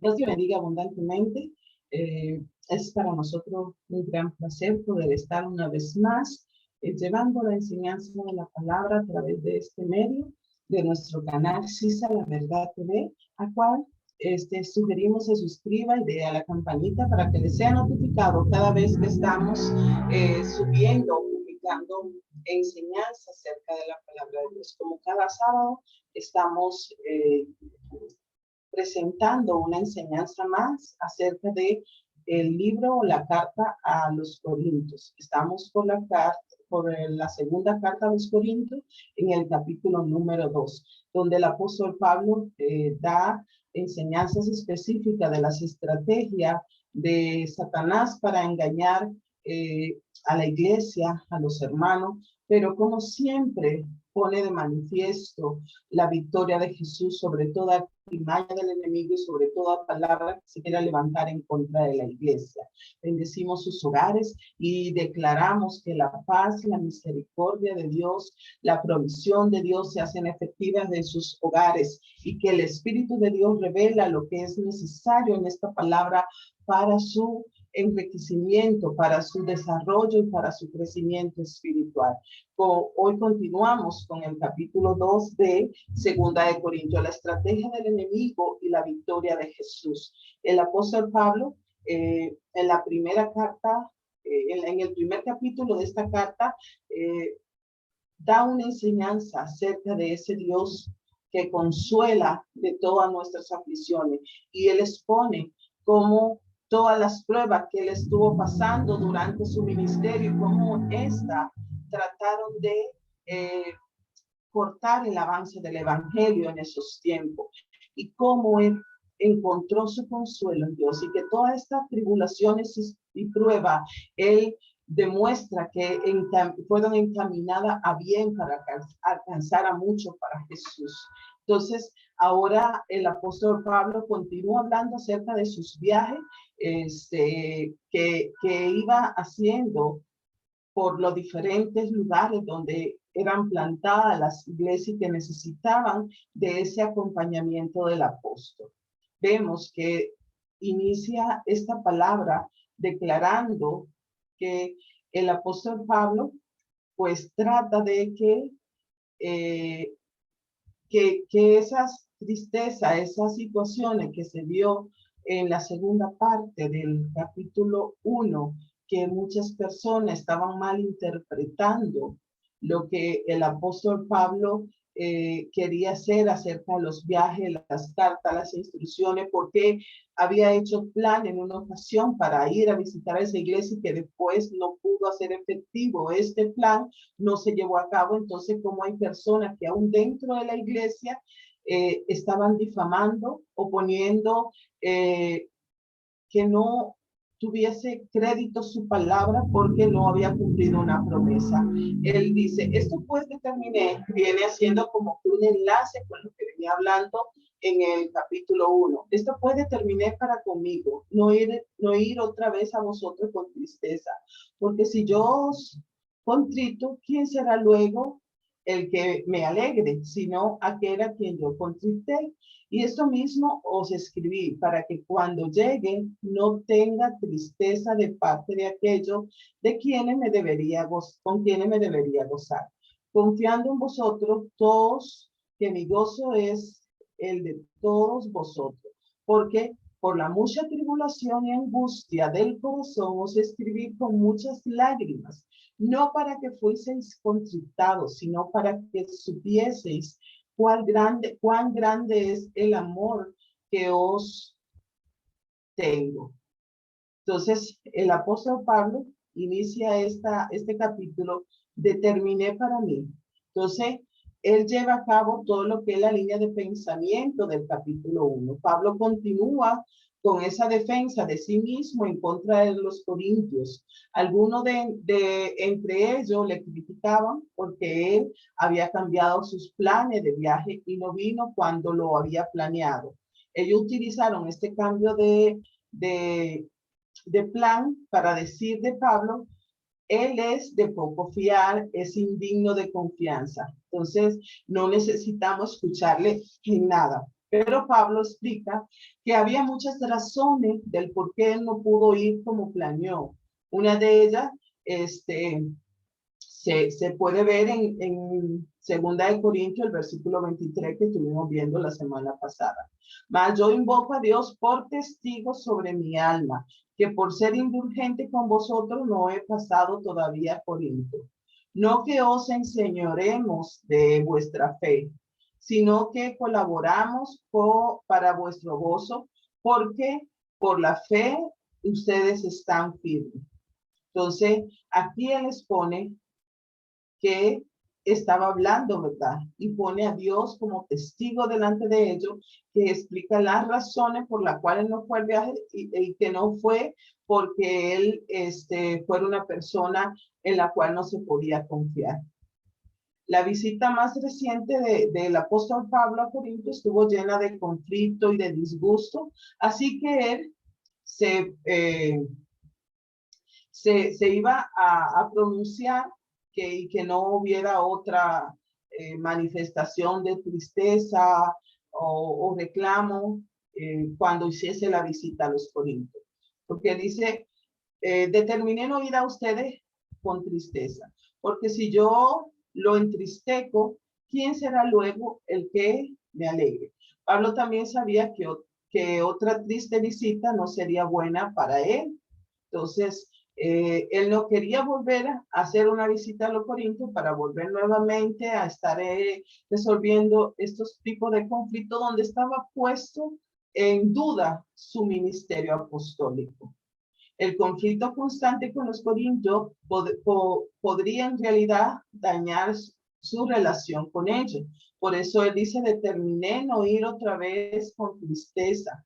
Dios te bendiga abundantemente. Es para nosotros un gran placer poder estar una vez más llevando la enseñanza de la palabra a través de este medio, de nuestro canal CISA La Verdad TV, a cual sugerimos se suscriba y dé a la campanita para que les sea notificado cada vez que estamos subiendo, publicando enseñanzas acerca de la palabra de Dios. Como cada sábado estamos presentando una enseñanza más acerca de el libro o la carta a los Corintios. Estamos por la segunda carta a los Corintios en el capítulo número 2, donde el apóstol Pablo da enseñanzas específicas de las estrategias de Satanás para engañar a la iglesia, a los hermanos, pero como siempre pone de manifiesto la victoria de Jesús sobre toda timaña del enemigo y sobre toda palabra que se quiera levantar en contra de la iglesia. Bendecimos sus hogares y declaramos que la paz, la misericordia de Dios, la provisión de Dios se hacen efectivas en sus hogares y que el Espíritu de Dios revela lo que es necesario en esta palabra para su enriquecimiento, para su desarrollo y para su crecimiento espiritual. Hoy continuamos con el capítulo 2 de Segunda de Corintios, la estrategia del enemigo y la victoria de Jesús. El apóstol Pablo, en la primera carta, en el primer capítulo de esta carta, da una enseñanza acerca de ese Dios que consuela de todas nuestras aflicciones, y él expone cómo todas las pruebas que él estuvo pasando durante su ministerio y cómo trataron de cortar el avance del evangelio en esos tiempos, y cómo él encontró su consuelo en Dios, y que todas estas tribulaciones y pruebas él demuestra que fueron encaminadas a bien para alcanzar a muchos para Jesús. Entonces, ahora el apóstol Pablo continúa hablando acerca de sus viajes que iba haciendo por los diferentes lugares donde eran plantadas las iglesias que necesitaban de ese acompañamiento del apóstol. Vemos que inicia esta palabra declarando que el apóstol Pablo pues trata de que esas tristezas, esas situaciones que se vio en la segunda parte del capítulo 1, que muchas personas estaban malinterpretando lo que el apóstol Pablo quería hacer acerca de los viajes, las cartas, las instrucciones, porque había hecho plan en una ocasión para ir a visitar a esa iglesia y que después no pudo hacer efectivo este plan, no se llevó a cabo. Entonces, como hay personas que aún dentro de la iglesia estaban difamando o poniendo que no tuviese crédito su palabra porque no había cumplido una promesa. Él dice, esto pues determiné, viene haciendo como un enlace con lo que venía hablando en el capítulo 1. Esto pues determiné para conmigo, no ir otra vez a vosotros con tristeza, porque si yo os contrito, ¿quién será luego el que me alegre, sino aquel a quien yo contrité? Y esto mismo os escribí para que cuando llegue no tenga tristeza de parte de aquellos con quienes me debería gozar, confiando en vosotros todos, que mi gozo es el de todos vosotros, porque por la mucha tribulación y angustia del corazón os escribí con muchas lágrimas, no para que fueseis contritados, sino para que supieseis cuán grande es el amor que os tengo. Entonces, el apóstol Pablo inicia este capítulo, determiné para mí. Entonces, él lleva a cabo todo lo que es la línea de pensamiento del capítulo 1. Pablo continúa con esa defensa de sí mismo en contra de los corintios. Algunos entre ellos le criticaban porque él había cambiado sus planes de viaje y no vino cuando lo había planeado. Ellos utilizaron este cambio de plan para decir de Pablo, él es de poco fiar, es indigno de confianza. Entonces, no necesitamos escucharle en nada. Pero Pablo explica que había muchas razones del por qué él no pudo ir como planeó. Una de ellas, se puede ver en 2 Corintios, el versículo 23 que estuvimos viendo la semana pasada. Mas yo invoco a Dios por testigo sobre mi alma, que por ser indulgente con vosotros no he pasado todavía a Corinto. No que os enseñoremos de vuestra fe, sino que colaboramos para vuestro gozo, porque por la fe ustedes están firmes. Entonces, aquí él expone que estaba hablando, ¿verdad? Y pone a Dios como testigo delante de ellos, que explica las razones por las cuales no fue al viaje y que no fue porque él fuera una persona en la cual no se podía confiar. La visita más reciente del apóstol Pablo a Corinto estuvo llena de conflicto y de disgusto, así que él se iba a pronunciar que no hubiera otra manifestación de tristeza o reclamo cuando hiciese la visita a los Corintios. Porque dice, determiné no ir a ustedes con tristeza, porque si yo lo entristezco, ¿quién será luego el que me alegre? Pablo también sabía que otra triste visita no sería buena para él. Entonces, él no quería volver a hacer una visita a los Corintios para volver nuevamente a estar resolviendo estos tipos de conflictos donde estaba puesto en duda su ministerio apostólico. El conflicto constante con los corintios podría en realidad dañar su relación con ellos. Por eso él dice, determiné no ir otra vez con tristeza.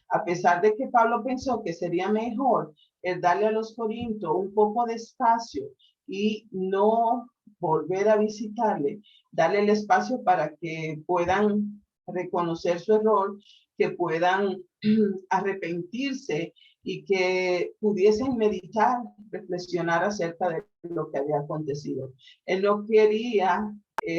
A pesar de que Pablo pensó que sería mejor el darle a los corintios un poco de espacio y no volver a visitarle, darle el espacio para que puedan reconocer su error, que puedan arrepentirse y que pudiesen meditar, reflexionar acerca de lo que había acontecido. Él no quería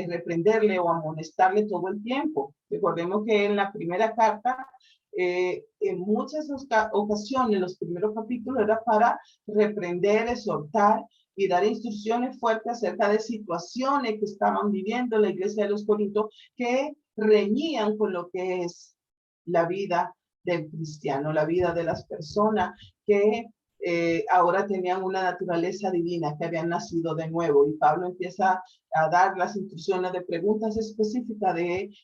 reprenderle o amonestarle todo el tiempo. Recordemos que en la primera carta, en muchas ocasiones, los primeros capítulos era para reprender, exhortar y dar instrucciones fuertes acerca de situaciones que estaban viviendo la iglesia de los Corintios que reñían con lo que es la vida del cristiano, la vida de las personas que ahora tenían una naturaleza divina, que habían nacido de nuevo. Y Pablo empieza a dar las instrucciones de preguntas específicas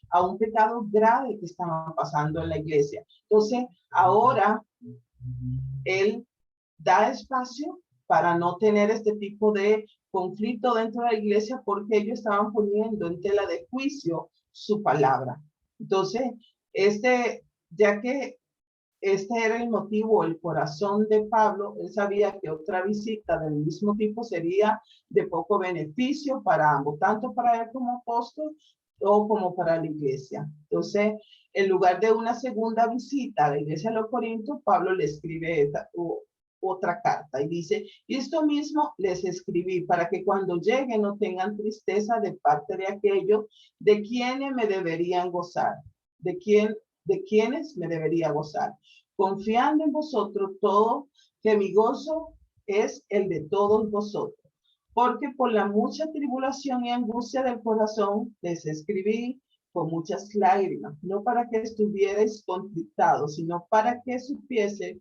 a un pecado grave que estaba pasando en la iglesia. Entonces, ahora él da espacio para no tener este tipo de conflicto dentro de la iglesia porque ellos estaban poniendo en tela de juicio su palabra. Entonces, ya que este era el motivo, el corazón de Pablo, él sabía que otra visita del mismo tipo sería de poco beneficio para ambos, tanto para él como apóstol o como para la iglesia. Entonces, en lugar de una segunda visita a la iglesia de los Corintios, Pablo le escribe otra carta y dice, y esto mismo les escribí para que cuando lleguen no tengan tristeza de parte de aquellos de quienes me deberían gozar, de quienes me debería gozar, confiando en vosotros todo, que mi gozo es el de todos vosotros. Porque por la mucha tribulación y angustia del corazón les escribí con muchas lágrimas, no para que estuvierais conflictados, sino para que supiese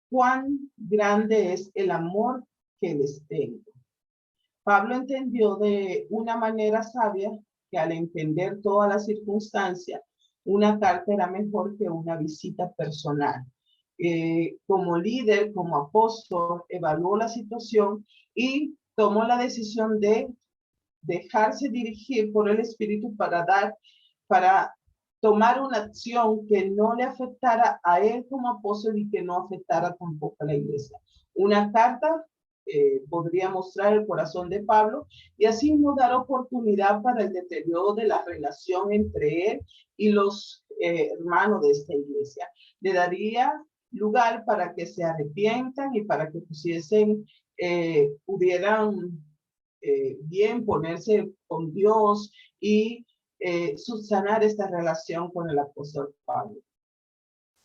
cuán grande es el amor que les tengo. Pablo entendió de una manera sabia que al entender todas las circunstancias, una carta era mejor que una visita personal. Como líder, como apóstol, evaluó la situación y tomó la decisión de dejarse dirigir por el Espíritu para tomar una acción que no le afectara a él como apóstol y que no afectara tampoco a la iglesia. Una carta podría mostrar el corazón de Pablo y así no dar oportunidad para el deterioro de la relación entre él y los hermanos de esta iglesia. Le daría lugar para que se arrepientan y para que pudieran bien ponerse con Dios y subsanar esta relación con el apóstol Pablo.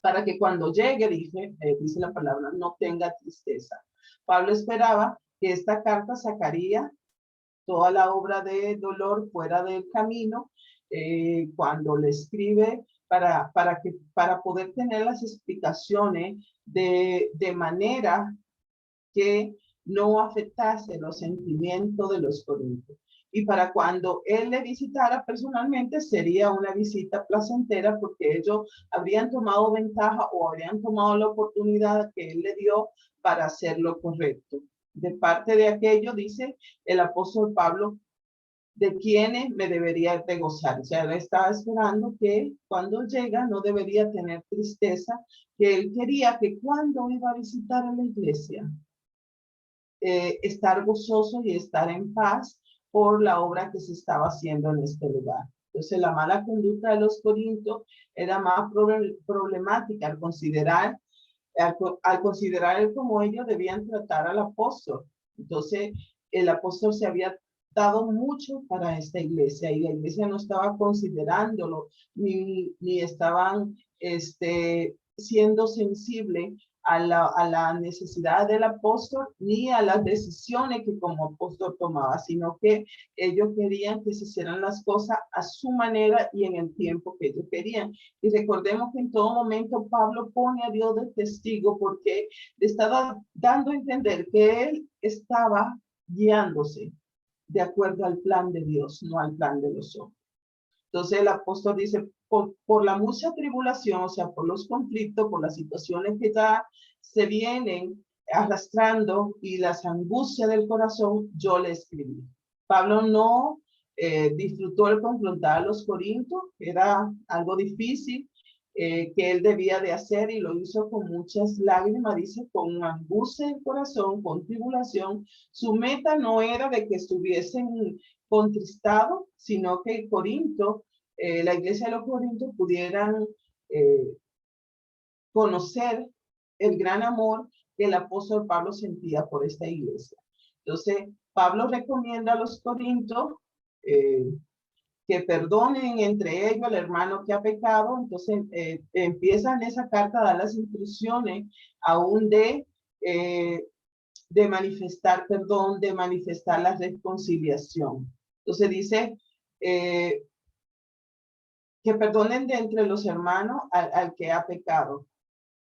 Para que cuando llegue, dice la palabra, no tenga tristeza. Pablo esperaba que esta carta sacaría toda la obra de dolor fuera del camino, cuando le escribe para poder tener las explicaciones de manera que no afectase los sentimientos de los corintios. Y para cuando él le visitara personalmente, sería una visita placentera, porque ellos habrían tomado ventaja o habrían tomado la oportunidad que él le dio para hacer lo correcto. De parte de aquello, dice el apóstol Pablo, de quienes me debería de gozar. O sea, él estaba esperando que cuando llega no debería tener tristeza, que él quería que cuando iba a visitar a la iglesia, estar gozoso y estar en paz por la obra que se estaba haciendo en este lugar. Entonces, la mala conducta de los corintios era más problemática al considerar cómo ellos debían tratar al apóstol. Entonces, el apóstol se había dado mucho para esta iglesia y la iglesia no estaba considerándolo ni estaban siendo sensible a la necesidad del apóstol ni a las decisiones que como apóstol tomaba, sino que ellos querían que se hicieran las cosas a su manera y en el tiempo que ellos querían. Y recordemos que en todo momento Pablo pone a Dios de testigo, porque le estaba dando a entender que él estaba guiándose de acuerdo al plan de Dios, no al plan de los hombres. Entonces el apóstol dice, por la mucha tribulación, o sea, por los conflictos, por las situaciones que ya se vienen arrastrando y las angustias del corazón, yo le escribí. Pablo no disfrutó el confrontar a los corintios, era algo difícil que él debía de hacer, y lo hizo con muchas lágrimas, dice, con angustia en el corazón, con tribulación. Su meta no era de que estuviesen contristado, sino que Corinto, la iglesia de los Corintios pudieran conocer el gran amor que el apóstol Pablo sentía por esta iglesia. Entonces, Pablo recomienda a los Corintios que perdonen entre ellos al hermano que ha pecado. Entonces, empiezan esa carta a dar las instrucciones aún de manifestar perdón, de manifestar la reconciliación. Entonces dice que perdonen de entre los hermanos al que ha pecado,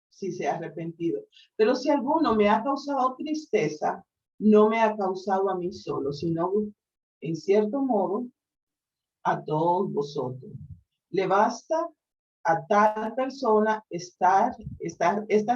si se ha arrepentido. Pero si alguno me ha causado tristeza, no me ha causado a mí solo, sino en cierto modo a todos vosotros. Le basta a tal persona esta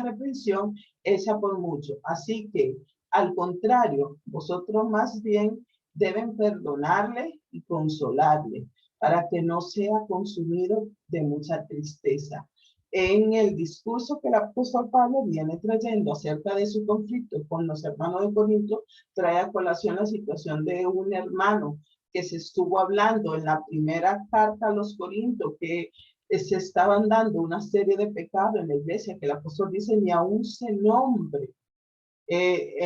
reprensión hecha por mucho. Así que, al contrario, vosotros más bien deben perdonarle y consolarle, para que no sea consumido de mucha tristeza. En el discurso que el apóstol Pablo viene trayendo acerca de su conflicto con los hermanos de Corinto, trae a colación la situación de un hermano que se estuvo hablando en la primera carta a los Corintios, que se estaban dando una serie de pecados en la iglesia, que el apóstol dice, ni aún se nombre,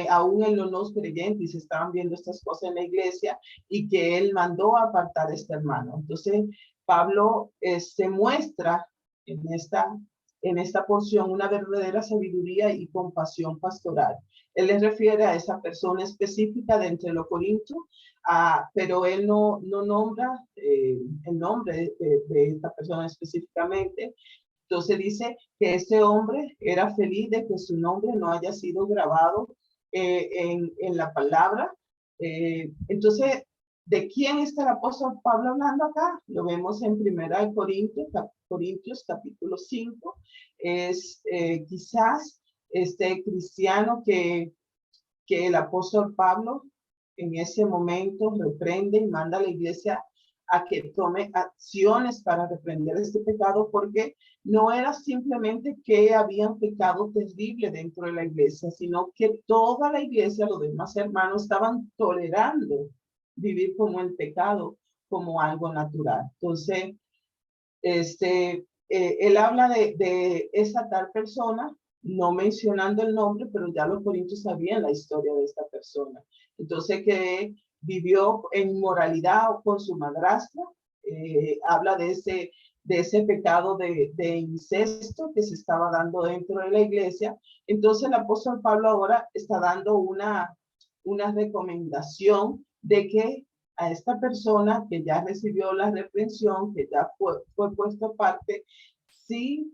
aún en los creyentes se estaban viendo estas cosas en la iglesia, y que él mandó a apartar a este hermano. Entonces, Pablo se muestra en esta porción una verdadera sabiduría y compasión pastoral. Él le refiere a esa persona específica de entre los corintios, pero él no nombra el nombre de esta persona específicamente. Entonces dice que ese hombre era feliz de que su nombre no haya sido grabado en la palabra. Entonces, ¿de quién está el apóstol Pablo hablando acá? Lo vemos en 1 Corintios capítulo 5. Es quizás este cristiano que el apóstol Pablo en ese momento reprende y manda a la iglesia a que tome acciones para reprender este pecado, porque no era simplemente que habían pecado terrible dentro de la iglesia, sino que toda la iglesia, los demás hermanos, estaban tolerando vivir como el pecado, como algo natural. Entonces, él habla de esa tal persona, no mencionando el nombre, pero ya los corintios sabían la historia de esta persona. Entonces, que vivió en inmoralidad con su madrastra, habla de ese pecado de incesto que se estaba dando dentro de la iglesia. Entonces el apóstol Pablo ahora está dando una recomendación de que a esta persona que ya recibió la reprensión, que ya fue puesto aparte, si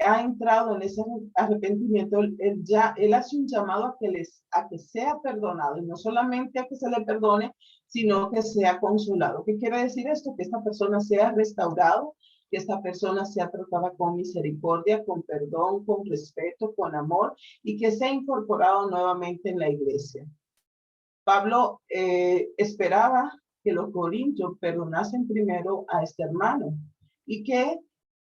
ha entrado en ese arrepentimiento, él hace un llamado a que sea perdonado, y no solamente a que se le perdone, sino que sea consolado. ¿Qué quiere decir esto? Que esta persona sea restaurado, que esta persona sea tratada con misericordia, con perdón, con respeto, con amor, y que sea incorporado nuevamente en la iglesia. Pablo esperaba que los corintios perdonasen primero a este hermano, y que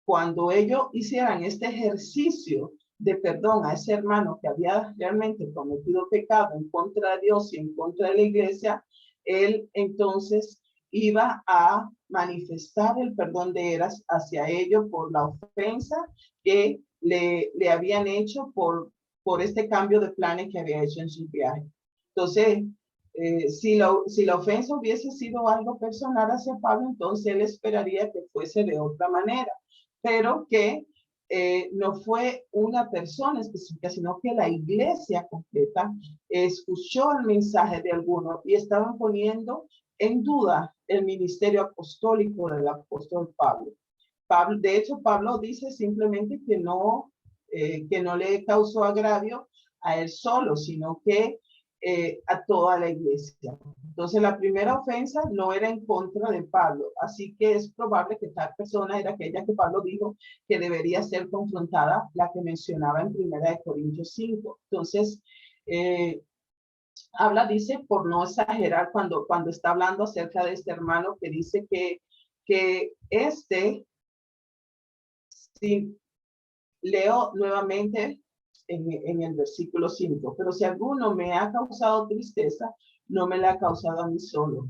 cuando ellos hicieran este ejercicio de perdón a ese hermano que había realmente cometido pecado en contra de Dios y en contra de la iglesia, él entonces iba a manifestar el perdón de ellos hacia ellos por la ofensa que le habían hecho por este cambio de planes que había hecho en su viaje. Entonces, si la ofensa hubiese sido algo personal hacia Pablo, entonces él esperaría que fuese de otra manera, pero que no fue una persona específica, sino que la iglesia completa escuchó el mensaje de algunos y estaban poniendo en duda el ministerio apostólico del apóstol Pablo. De hecho, Pablo dice simplemente que no le causó agravio a él solo, sino que a toda la iglesia. Entonces, la primera ofensa no era en contra de Pablo, así que es probable que tal persona era aquella que Pablo dijo que debería ser confrontada, la que mencionaba en 1 Corintios 5. Entonces, dice, por no exagerar, cuando está hablando acerca de este hermano, que dice que si leo nuevamente en el versículo 5, pero si alguno me ha causado tristeza, no me la ha causado a mí solo,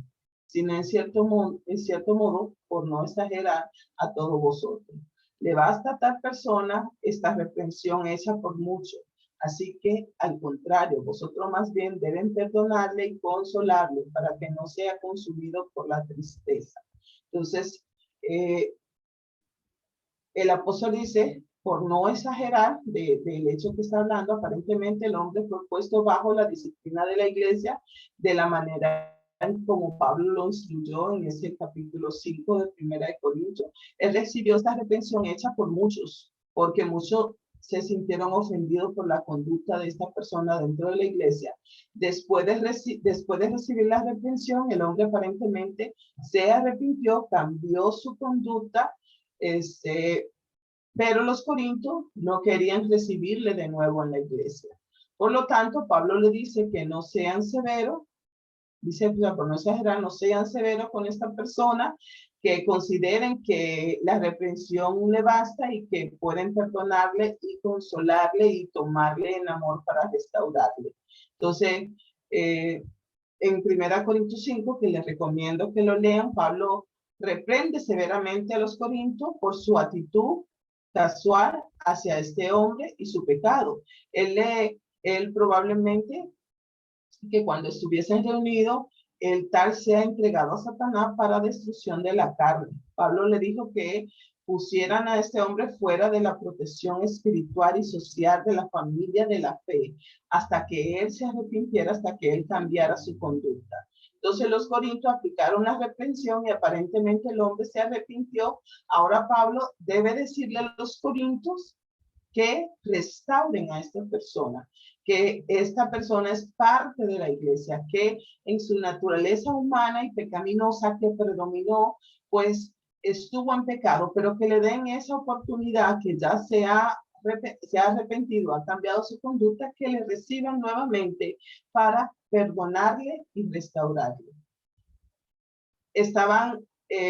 sino en cierto modo, por no exagerar, a todos vosotros. Le basta a tal persona esta reprensión hecha por muchos. Así que, al contrario, vosotros más bien deben perdonarle y consolarle para que no sea consumido por la tristeza. Entonces, el apóstol dice, por no exagerar del hecho que está hablando, aparentemente el hombre fue puesto bajo la disciplina de la iglesia de la manera como Pablo lo instruyó en ese capítulo 5 de 1 Corintios. Él recibió esta reprensión hecha por muchos, porque muchos se sintieron ofendidos por la conducta de esta persona dentro de la iglesia. Después de recibir la reprensión, el hombre aparentemente se arrepintió, cambió su conducta, pero los corintios no querían recibirle de nuevo en la iglesia. Por lo tanto, Pablo le dice que no sean severos, dice, por no exagerar, no sean severos con esta persona, que consideren que la reprensión le basta y que pueden perdonarle y consolarle y tomarle en amor para restaurarle. Entonces, en 1 Corintios 5, que les recomiendo que lo lean, Pablo reprende severamente a los corintios por su actitud casual hacia este hombre y su pecado. Él probablemente que cuando estuviesen reunidos, el tal sea entregado a Satanás para destrucción de la carne. Pablo le dijo que pusieran a este hombre fuera de la protección espiritual y social de la familia de la fe, hasta que él se arrepintiera, hasta que él cambiara su conducta. Entonces los corintios aplicaron la reprensión y aparentemente el hombre se arrepintió. Ahora Pablo debe decirle a los corintios que restauren a esta persona, que esta persona es parte de la iglesia, que en su naturaleza humana y pecaminosa que predominó, pues estuvo en pecado, pero que le den esa oportunidad, que ya se ha arrepentido, ha cambiado su conducta, que le reciban nuevamente para perdonarle y restaurarle.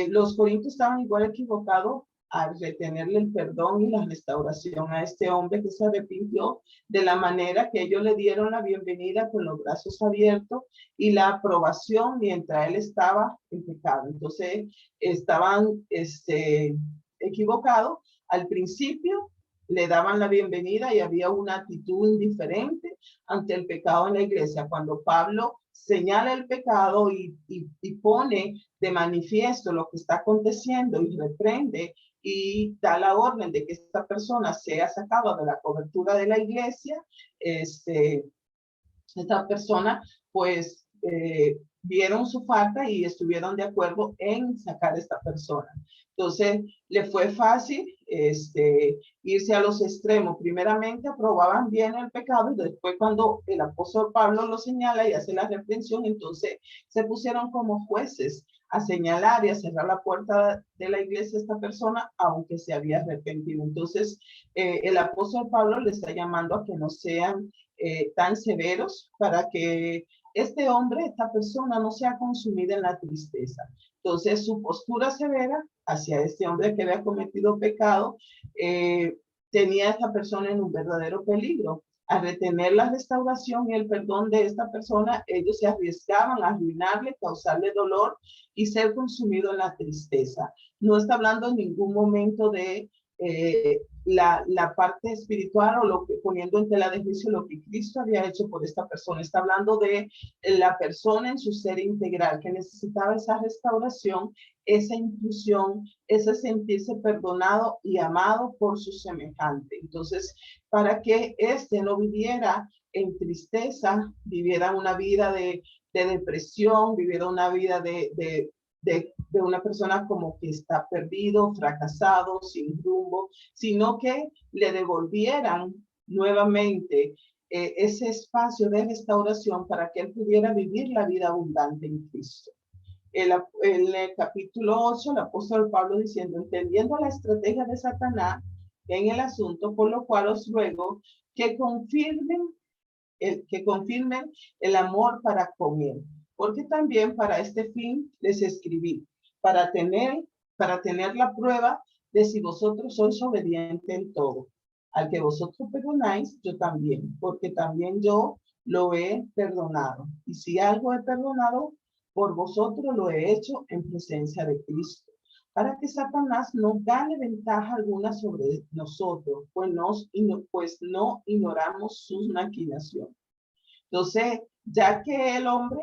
Los corintios estaban igual equivocados al retenerle el perdón y la restauración a este hombre que se arrepintió, de la manera que ellos le dieron la bienvenida con los brazos abiertos y la aprobación mientras él estaba en pecado. Entonces estaban equivocados. Al principio le daban la bienvenida y había una actitud indiferente ante el pecado en la iglesia. Cuando Pablo señala el pecado y pone de manifiesto lo que está aconteciendo y reprende y da la orden de que esta persona sea sacada de la cobertura de la iglesia, esta persona pues vieron su falta y estuvieron de acuerdo en sacar a esta persona. Entonces, le fue fácil irse a los extremos. Primeramente, aprobaban bien el pecado y después cuando el apóstol Pablo lo señala y hace la reprensión, entonces se pusieron como jueces a señalar y a cerrar la puerta de la iglesia a esta persona, aunque se había arrepentido. Entonces, el apóstol Pablo le está llamando a que no sean tan severos para que este hombre, esta persona, no sea consumida en la tristeza. Entonces, su postura severa hacia este hombre que había cometido pecado tenía a esta persona en un verdadero peligro. Al retener la restauración y el perdón de esta persona, ellos se arriesgaban a arruinarle, causarle dolor y ser consumido en la tristeza. No está hablando en ningún momento de la parte espiritual o lo que poniendo en tela de juicio lo que Cristo había hecho por esta persona. Está hablando de la persona en su ser integral que necesitaba esa restauración, esa inclusión, ese sentirse perdonado y amado por su semejante. Entonces, para que éste no viviera en tristeza, viviera una vida de depresión, viviera una vida de una persona como que está perdido, fracasado, sin rumbo, sino que le devolvieran nuevamente ese espacio de restauración para que él pudiera vivir la vida abundante en Cristo. En el capítulo 8, el apóstol Pablo diciendo, entendiendo la estrategia de Satanás en el asunto, por lo cual os ruego que confirmen el amor para con él, porque también para este fin les escribí, para tener la prueba de si vosotros sois obedientes en todo. Al que vosotros perdonáis, yo también, porque también yo lo he perdonado. Y si algo he perdonado, por vosotros lo he hecho en presencia de Cristo, para que Satanás no gane ventaja alguna sobre nosotros, pues no ignoramos sus maquinaciones. Entonces, ya que el hombre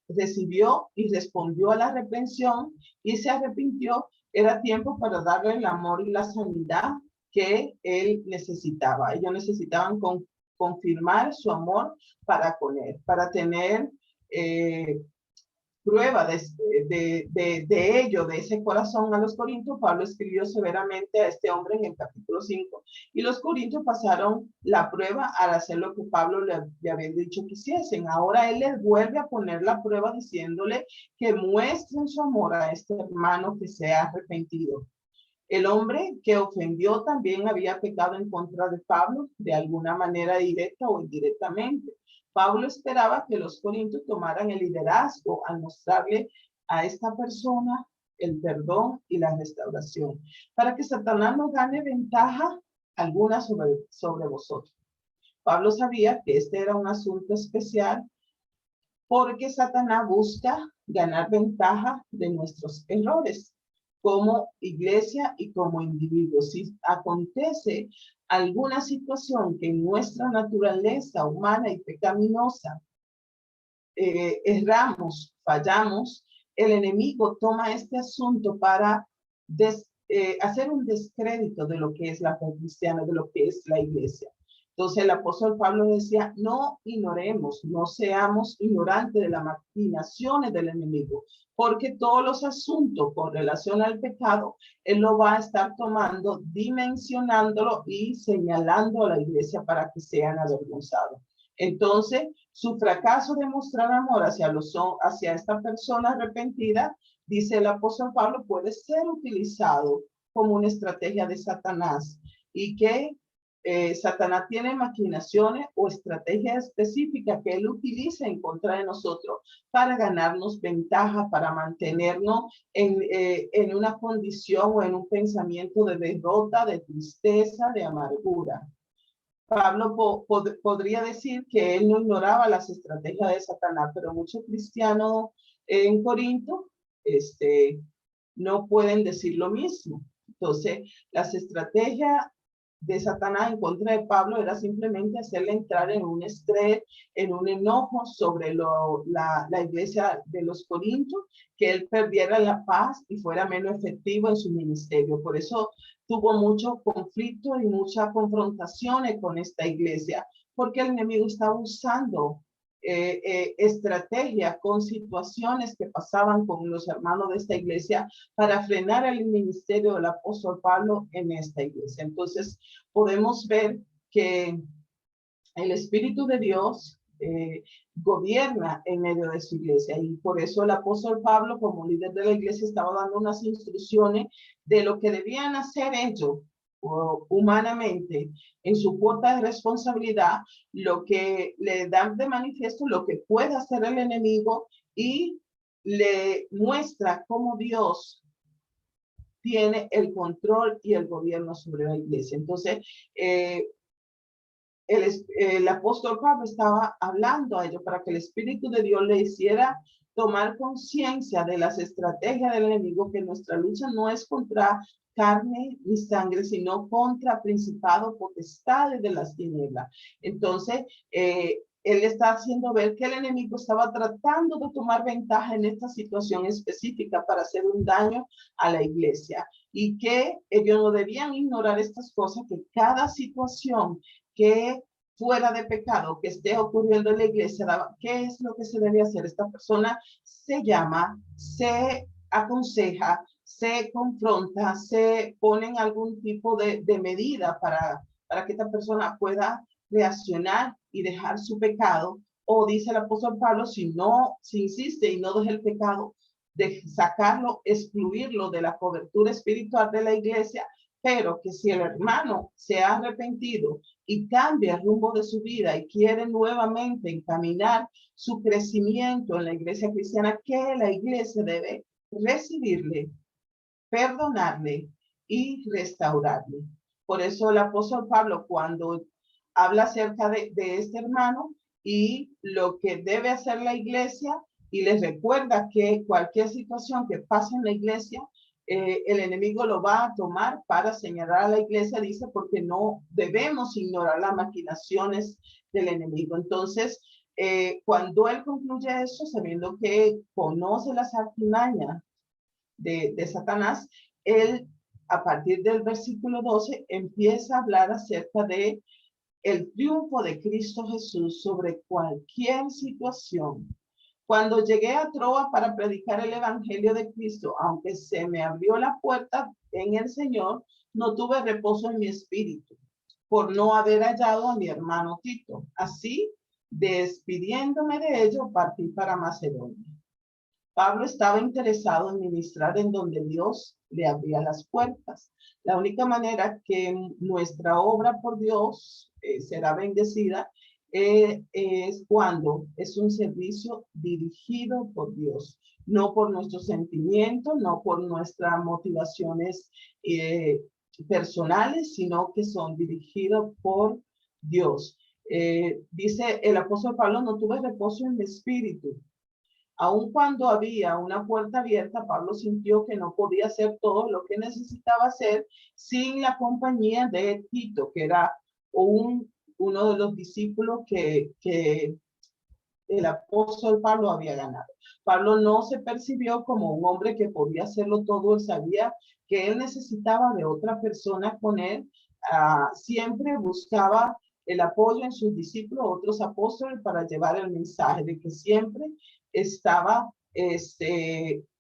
recibió y respondió a la reprensión y se arrepintió, era tiempo para darle el amor y la sanidad que él necesitaba. Ellos necesitaban confirmar su amor para con él, para tener prueba de ello, de ese corazón a los corintios. Pablo escribió severamente a este hombre en el capítulo 5 y los corintios pasaron la prueba al hacer lo que Pablo le había dicho que hiciesen. Ahora él les vuelve a poner la prueba diciéndole que muestren su amor a este hermano que se ha arrepentido. El hombre que ofendió también había pecado en contra de Pablo de alguna manera directa o indirectamente. Pablo esperaba que los corintios tomaran el liderazgo al mostrarle a esta persona el perdón y la restauración, para que Satanás no gane ventaja alguna sobre vosotros. Pablo sabía que este era un asunto especial porque Satanás busca ganar ventaja de nuestros errores como iglesia y como individuos. Si acontece alguna situación que en nuestra naturaleza humana y pecaminosa erramos, fallamos, el enemigo toma este asunto para hacer un descrédito de lo que es la fe cristiana, de lo que es la iglesia. Entonces el apóstol Pablo decía, no ignoremos, no seamos ignorantes de las maquinaciones del enemigo, porque todos los asuntos con relación al pecado, él lo va a estar tomando, dimensionándolo y señalando a la iglesia para que sean avergonzados. Entonces, su fracaso de mostrar amor hacia esta persona arrepentida, dice el apóstol Pablo, puede ser utilizado como una estrategia de Satanás y que Satanás tiene maquinaciones o estrategias específicas que él utiliza en contra de nosotros para ganarnos ventaja, para mantenernos en una condición o en un pensamiento de derrota, de tristeza, de amargura. Pablo podría decir que él no ignoraba las estrategias de Satanás, pero muchos cristianos en Corinto no pueden decir lo mismo. Entonces, las estrategias de Satanás en contra de Pablo era simplemente hacerle entrar en un estrés, en un enojo sobre la iglesia de los Corintios, que él perdiera la paz y fuera menos efectivo en su ministerio. Por eso tuvo mucho conflicto y muchas confrontaciones con esta iglesia, porque el enemigo estaba usando estrategia con situaciones que pasaban con los hermanos de esta iglesia para frenar el ministerio del apóstol Pablo en esta iglesia. Entonces podemos ver que el Espíritu de Dios gobierna en medio de su iglesia, y por eso el apóstol Pablo, como líder de la iglesia, estaba dando unas instrucciones de lo que debían hacer ellos humanamente en su cuota de responsabilidad, lo que le dan de manifiesto lo que puede hacer el enemigo, y le muestra cómo Dios tiene el control y el gobierno sobre la iglesia. Entonces, el apóstol Pablo estaba hablando a ellos para que el Espíritu de Dios le hiciera tomar conciencia de las estrategias del enemigo, que nuestra lucha no es contra carne ni sangre, sino contra principados, potestades de las tinieblas. Entonces, él está haciendo ver que el enemigo estaba tratando de tomar ventaja en esta situación específica para hacer un daño a la iglesia, y que ellos no debían ignorar estas cosas, que cada situación que fuera de pecado que esté ocurriendo en la iglesia, ¿qué es lo que se debe hacer? Esta persona se llama, se aconseja, se confronta, se ponen algún tipo de medida para que esta persona pueda reaccionar y dejar su pecado. O dice el apóstol Pablo, si insiste y no deja el pecado, de sacarlo, excluirlo de la cobertura espiritual de la iglesia, pero que si el hermano se ha arrepentido y cambia el rumbo de su vida y quiere nuevamente encaminar su crecimiento en la iglesia cristiana, que la iglesia debe recibirle, perdonarle y restaurarle. Por eso el apóstol Pablo, cuando habla acerca de este hermano y lo que debe hacer la iglesia, y les recuerda que cualquier situación que pase en la iglesia, el enemigo lo va a tomar para señalar a la iglesia, dice, porque no debemos ignorar las maquinaciones del enemigo. Entonces, cuando él concluye eso, sabiendo que conoce las artimañas de Satanás, él, a partir del versículo 12, empieza a hablar acerca de el triunfo de Cristo Jesús sobre cualquier situación. Cuando llegué a Troa para predicar el evangelio de Cristo, aunque se me abrió la puerta en el Señor, no tuve reposo en mi espíritu por no haber hallado a mi hermano Tito. Así, despidiéndome de ello, partí para Macedonia. Pablo estaba interesado en ministrar en donde Dios le abría las puertas. La única manera que nuestra obra por Dios será bendecida es cuando es un servicio dirigido por Dios, no por nuestros sentimientos, no por nuestras motivaciones personales, sino que son dirigidos por Dios. Dice el apóstol Pablo, no tuve reposo en mi espíritu. Aun cuando había una puerta abierta, Pablo sintió que no podía hacer todo lo que necesitaba hacer sin la compañía de Tito, que era uno de los discípulos que el apóstol Pablo había ganado. Pablo no se percibió como un hombre que podía hacerlo todo. Él sabía que él necesitaba de otra persona con él. Siempre buscaba el apoyo en sus discípulos, otros apóstoles, para llevar el mensaje de que siempre estaba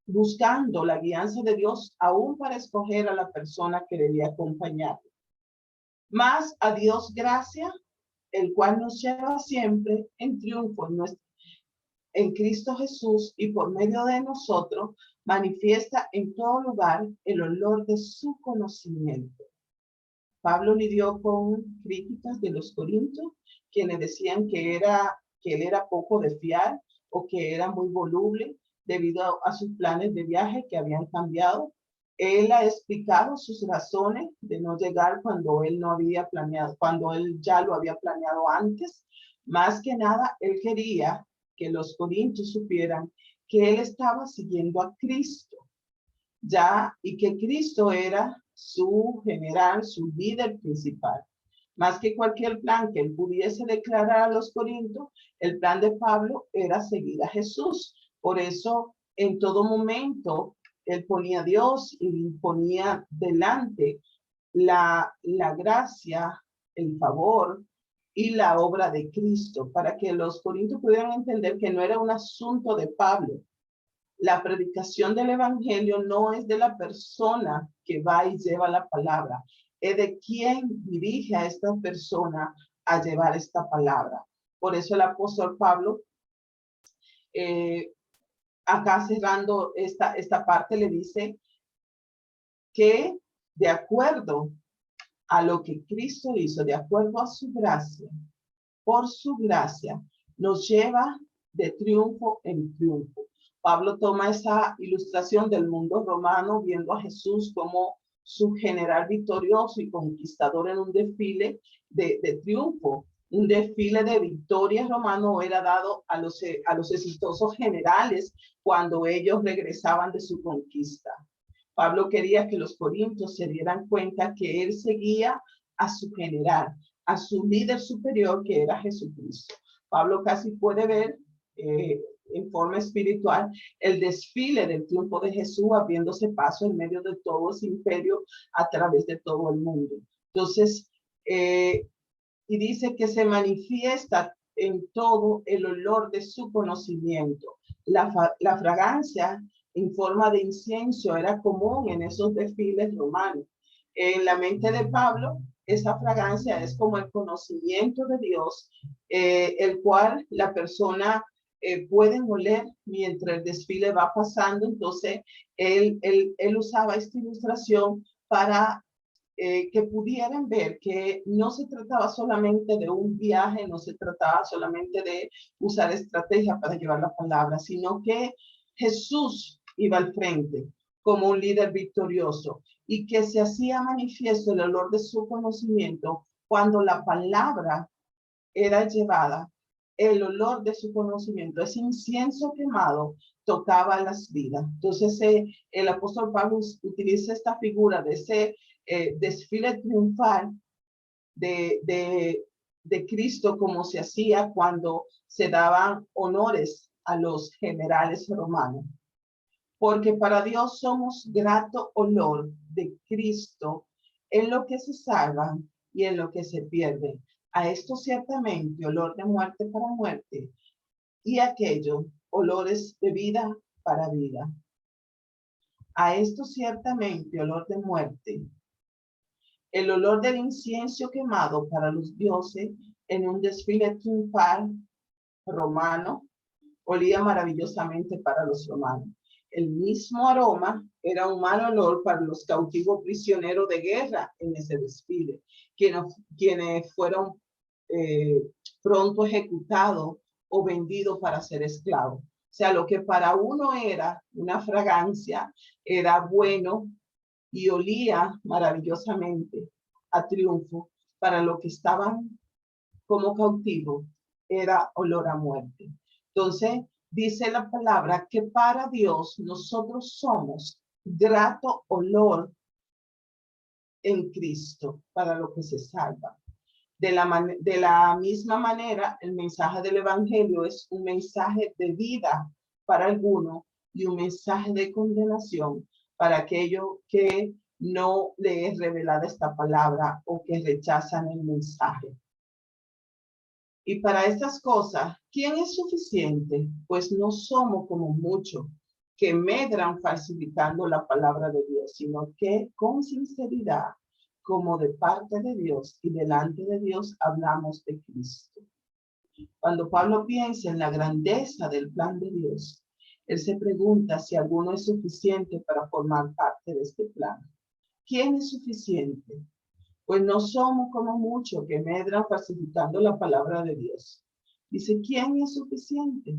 buscando la guianza de Dios, aún para escoger a la persona que debía acompañarlo. Más a Dios gracia, el cual nos lleva siempre en triunfo en Cristo Jesús, y por medio de nosotros manifiesta en todo lugar el olor de su conocimiento. Pablo lidió con críticas de los corintios, quienes decían que él era poco de fiar o que era muy voluble debido a sus planes de viaje que habían cambiado. Él ha explicado sus razones de no llegar cuando él no había planeado, cuando él ya lo había planeado antes. Más que nada, él quería que los corintios supieran que él estaba siguiendo a Cristo, ya, y que Cristo era su general, su líder principal. Más que cualquier plan que él pudiese declarar a los corintios, el plan de Pablo era seguir a Jesús. Por eso, en todo momento, él ponía a Dios y ponía delante la gracia, el favor y la obra de Cristo, para que los corintios pudieran entender que no era un asunto de Pablo. La predicación del evangelio no es de la persona que va y lleva la palabra, es de quien dirige a esta persona a llevar esta palabra. Por eso el apóstol Pablo, acá cerrando esta parte, le dice que de acuerdo a lo que Cristo hizo, de acuerdo a su gracia, por su gracia, nos lleva de triunfo en triunfo. Pablo toma esa ilustración del mundo romano, viendo a Jesús como su general victorioso y conquistador en un desfile de triunfo. Un desfile de victoria romano era dado a los exitosos generales cuando ellos regresaban de su conquista. Pablo quería que los corintios se dieran cuenta que él seguía a su general, a su líder superior, que era Jesucristo. Pablo casi puede ver en forma espiritual el desfile del triunfo de Jesús abriéndose paso en medio de todo ese imperio a través de todo el mundo. Entonces, y dice que se manifiesta en todo el olor de su conocimiento. La fragancia en forma de incienso era común en esos desfiles romanos. En la mente de Pablo, esa fragancia es como el conocimiento de Dios, el cual la persona puede oler mientras el desfile va pasando. Entonces, él usaba esta ilustración para que pudieran ver que no se trataba solamente de un viaje, no se trataba solamente de usar estrategia para llevar la palabra, sino que Jesús iba al frente como un líder victorioso y que se hacía manifiesto el olor de su conocimiento cuando la palabra era llevada. El olor de su conocimiento, ese incienso quemado, tocaba las vidas. Entonces, el apóstol Pablo utiliza esta figura de ese desfile triunfal de Cristo, como se hacía cuando se daban honores a los generales romanos. Porque para Dios somos grato olor de Cristo en lo que se salva y en lo que se pierde. A esto ciertamente olor de muerte para muerte, y aquello olores de vida para vida. A esto ciertamente olor de muerte, el olor del incienso quemado para los dioses en un desfile triunfal romano, olía maravillosamente para los romanos. El mismo aroma era un mal olor para los cautivos prisioneros de guerra en ese desfile, quienes fueron pronto ejecutados o vendidos para ser esclavos. O sea, lo que para uno era una fragancia, era bueno y olía maravillosamente a triunfo, para lo que estaban como cautivos era olor a muerte. Entonces, dice la palabra que para Dios nosotros somos grato olor en Cristo para lo que se salva. De la misma manera, el mensaje del evangelio es un mensaje de vida para algunos y un mensaje de condenación para aquellos que no le es revelada esta palabra o que rechazan el mensaje. Y para estas cosas, ¿quién es suficiente? Pues no somos como muchos que medran falsificando la palabra de Dios, sino que con sinceridad, como de parte de Dios y delante de Dios, hablamos de Cristo. Cuando Pablo piensa en la grandeza del plan de Dios, él se pregunta si alguno es suficiente para formar parte de este plan. ¿Quién es suficiente? Pues no somos como muchos que medran falsificando la palabra de Dios. Dice, ¿quién es suficiente?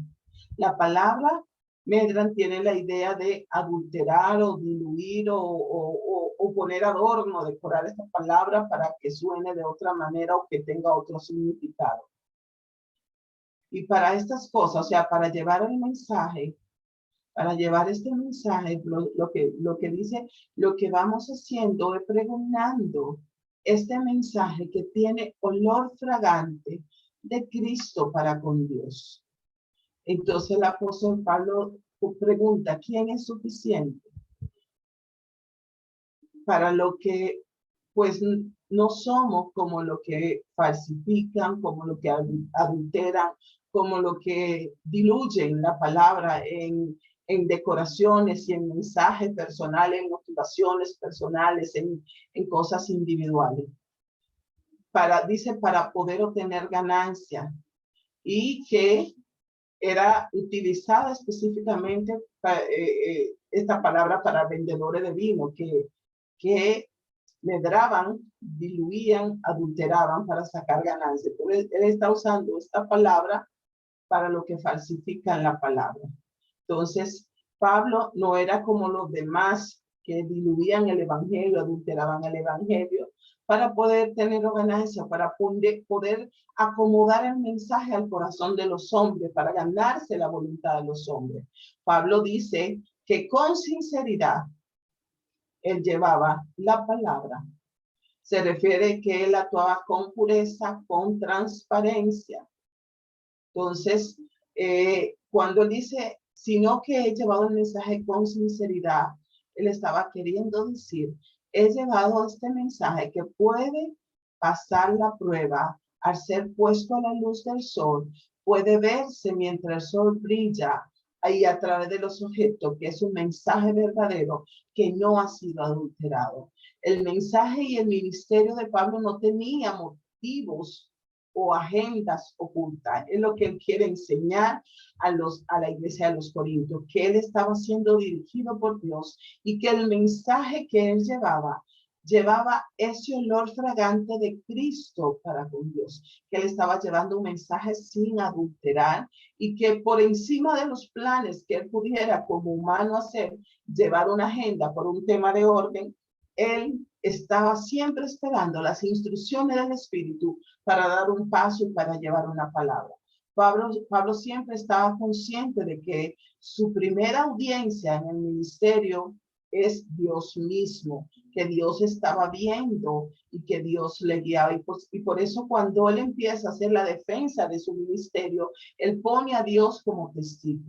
La palabra medran tiene la idea de adulterar o diluir o poner adorno, decorar esta palabra para que suene de otra manera o que tenga otro significado. Y para estas cosas, o sea, para llevar el mensaje para llevar este mensaje, lo que dice, lo que vamos haciendo es pregonando este mensaje que tiene olor fragante de Cristo para con Dios. Entonces el apóstol Pablo pregunta, ¿quién es suficiente para lo que pues no somos como lo que falsifican, como lo que adulteran, como lo que diluyen la palabra en decoraciones y en mensajes personales, en motivaciones personales, en cosas individuales? Dice, para poder obtener ganancia, y que era utilizada específicamente esta palabra para vendedores de vino, que medraban, diluían, adulteraban para sacar ganancias. Entonces, él está usando esta palabra para lo que falsifican la palabra. Entonces, Pablo no era como los demás que diluían el evangelio, adulteraban el evangelio para poder tener ganancia, para poder acomodar el mensaje al corazón de los hombres, para ganarse la voluntad de los hombres. Pablo dice que con sinceridad él llevaba la palabra. Se refiere que él actuaba con pureza, con transparencia. Entonces, cuando dice, sino que he llevado el mensaje con sinceridad, él estaba queriendo decir, he llevado este mensaje que puede pasar la prueba al ser puesto a la luz del sol, puede verse mientras el sol brilla ahí a través de los objetos, que es un mensaje verdadero que no ha sido adulterado. El mensaje y el ministerio de Pablo no tenía motivos o agendas ocultas. Es lo que él quiere enseñar a la iglesia de los Corintios, que él estaba siendo dirigido por Dios y que el mensaje que él llevaba ese olor fragante de Cristo para con Dios, que él estaba llevando un mensaje sin adulterar y que por encima de los planes que él pudiera como humano hacer, llevar una agenda por un tema de orden, él estaba siempre esperando las instrucciones del Espíritu para dar un paso y para llevar una palabra. Pablo siempre estaba consciente de que su primera audiencia en el ministerio es Dios mismo, que Dios estaba viendo y que Dios le guiaba. Y por eso cuando él empieza a hacer la defensa de su ministerio, él pone a Dios como testigo.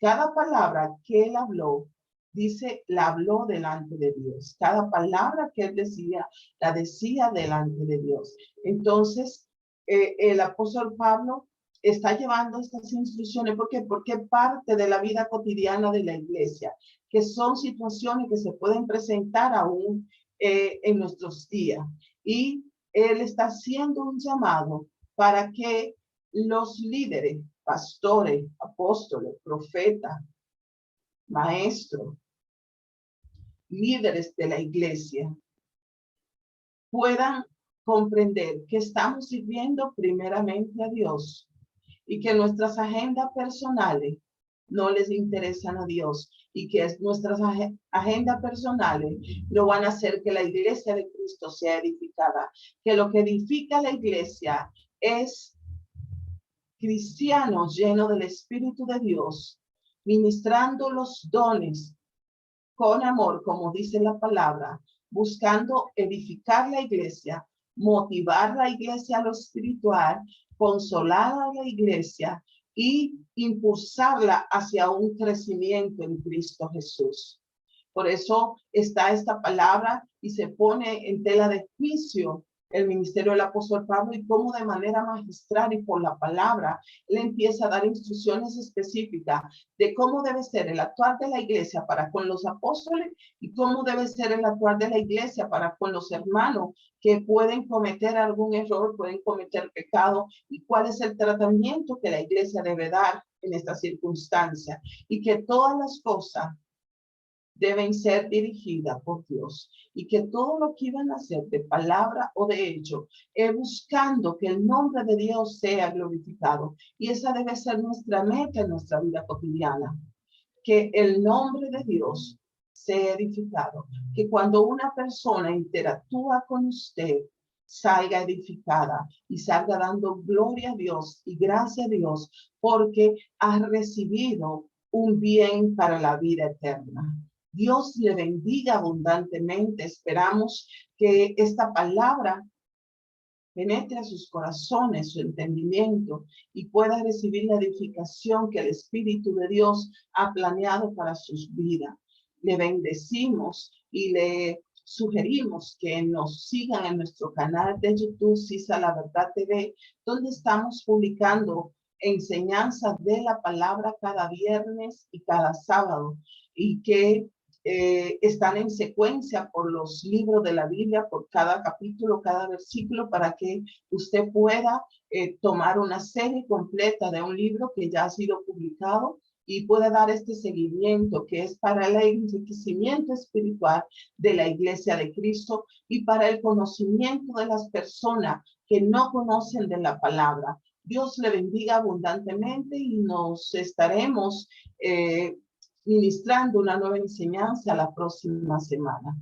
Cada palabra que él habló, dice, la habló delante de Dios. Cada palabra que él decía, la decía delante de Dios. Entonces, el apóstol Pablo está llevando estas instrucciones. ¿Por qué? Porque parte de la vida cotidiana de la iglesia, que son situaciones que se pueden presentar aún en nuestros días. Y él está haciendo un llamado para que los líderes, pastores, apóstoles, profetas, maestros, líderes de la iglesia, puedan comprender que estamos sirviendo primeramente a Dios y que nuestras agendas personales no les interesan a Dios y que nuestras agendas personales no van a hacer que la iglesia de Cristo sea edificada, que lo que edifica la iglesia es cristianos llenos del Espíritu de Dios, ministrando los dones con amor, como dice la palabra, buscando edificar la iglesia, motivar la iglesia a lo espiritual, consolar a la iglesia y impulsarla hacia un crecimiento en Cristo Jesús. Por eso está esta palabra y se pone en tela de juicio el ministerio del apóstol Pablo y cómo de manera magistral y por la palabra él empieza a dar instrucciones específicas de cómo debe ser el actuar de la iglesia para con los apóstoles y cómo debe ser el actuar de la iglesia para con los hermanos que pueden cometer algún error, pueden cometer pecado y cuál es el tratamiento que la iglesia debe dar en esta circunstancia y que todas las cosas deben ser dirigidas por Dios y que todo lo que iban a hacer de palabra o de hecho es buscando que el nombre de Dios sea glorificado y esa debe ser nuestra meta en nuestra vida cotidiana, que el nombre de Dios sea edificado, que cuando una persona interactúa con usted salga edificada y salga dando gloria a Dios y gracia a Dios porque ha recibido un bien para la vida eterna. Dios le bendiga abundantemente. Esperamos que esta palabra penetre a sus corazones, su entendimiento, y pueda recibir la edificación que el Espíritu de Dios ha planeado para sus vidas. Le bendecimos y le sugerimos que nos sigan en nuestro canal de YouTube, Sisa la Verdad TV, donde estamos publicando enseñanzas de la palabra cada viernes y cada sábado, y que están en secuencia por los libros de la Biblia, por cada capítulo, cada versículo, para que usted pueda tomar una serie completa de un libro que ya ha sido publicado y pueda dar este seguimiento que es para el enriquecimiento espiritual de la Iglesia de Cristo y para el conocimiento de las personas que no conocen de la palabra. Dios le bendiga abundantemente y nos estaremos ministrando una nueva enseñanza la próxima semana.